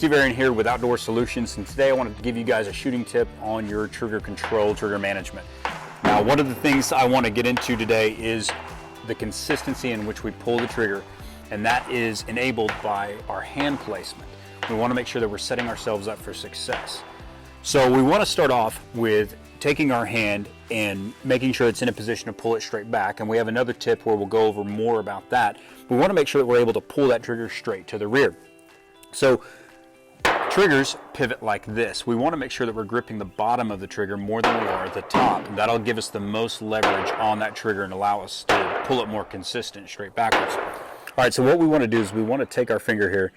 Steve Aryan here with Outdoor Solutions, and today I want to give you guys a shooting tip on your trigger control, trigger management. Now, one of the things I want to get into today is the consistency in which we pull the trigger, and that is enabled by our hand placement. We want to make sure that we're setting ourselves up for success. So we want to start off with taking our hand and making sure it's in a position to pull it straight back, and we have another tip where we'll go over more about that. We want to make sure that we're able to pull that trigger straight to the rear. So triggers pivot like this. We want to make sure that we're gripping the bottom of the trigger more than we are at the top. And that'll give us the most leverage on that trigger and allow us to pull it more consistent straight backwards. All right, so what we want to do is we want to take our finger here,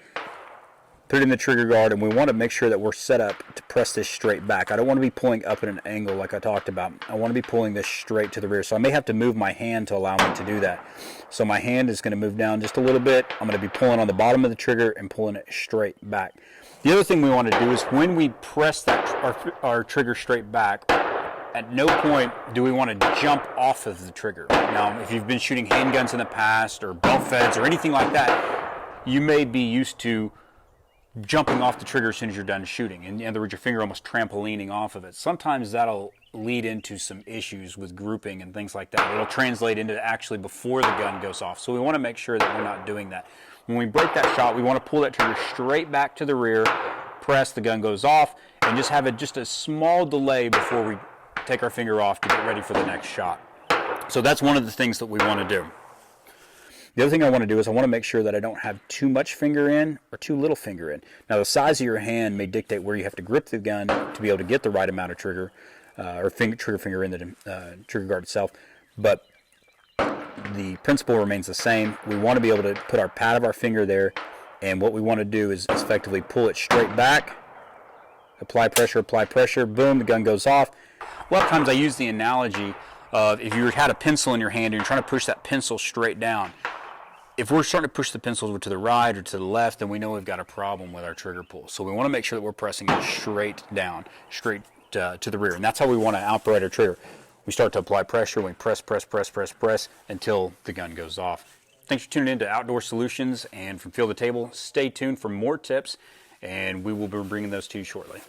put it in the trigger guard, and we want to make sure that we're set up to press this straight back. I don't want to be pulling up at an angle like I talked about. I want to be pulling this straight to the rear. So I may have to move my hand to allow me to do that. So my hand is going to move down just a little bit. I'm going to be pulling on the bottom of the trigger and pulling it straight back. The other thing we want to do is when we press that our trigger straight back, at no point do we want to jump off of the trigger. Now, if you've been shooting handguns in the past or belt feds or anything like that, you may be used to jumping off the trigger as soon as you're done shooting. In other words, your finger almost trampolining off of it. Sometimes that'll lead into some issues with grouping and things like that. It'll translate into actually before the gun goes off. So we want to make sure that we're not doing that. When we break that shot, we want to pull that trigger straight back to the rear, press, the gun goes off, and just have just a small delay before we take our finger off to get ready for the next shot. So that's one of the things that we want to do. The other thing I want to do is I want to make sure that I don't have too much finger in or too little finger in. Now, the size of your hand may dictate where you have to grip the gun to be able to get the right amount of trigger trigger finger in the trigger guard itself, but the principle remains the same. We want to be able to put our pad of our finger there, and what we want to do is effectively pull it straight back, apply pressure, boom, the gun goes off. A lot of times I use the analogy of if you had a pencil in your hand and you're trying to push that pencil straight down. If we're starting to push the pencil to the right or to the left, then we know we've got a problem with our trigger pull. So we want to make sure that we're pressing it straight down, straight to the rear. And that's how we want to operate our trigger. We start to apply pressure, we press until the gun goes off. Thanks for tuning in to Outdoor Solutions, and from Field to Table, stay tuned for more tips, and we will be bringing those to you shortly.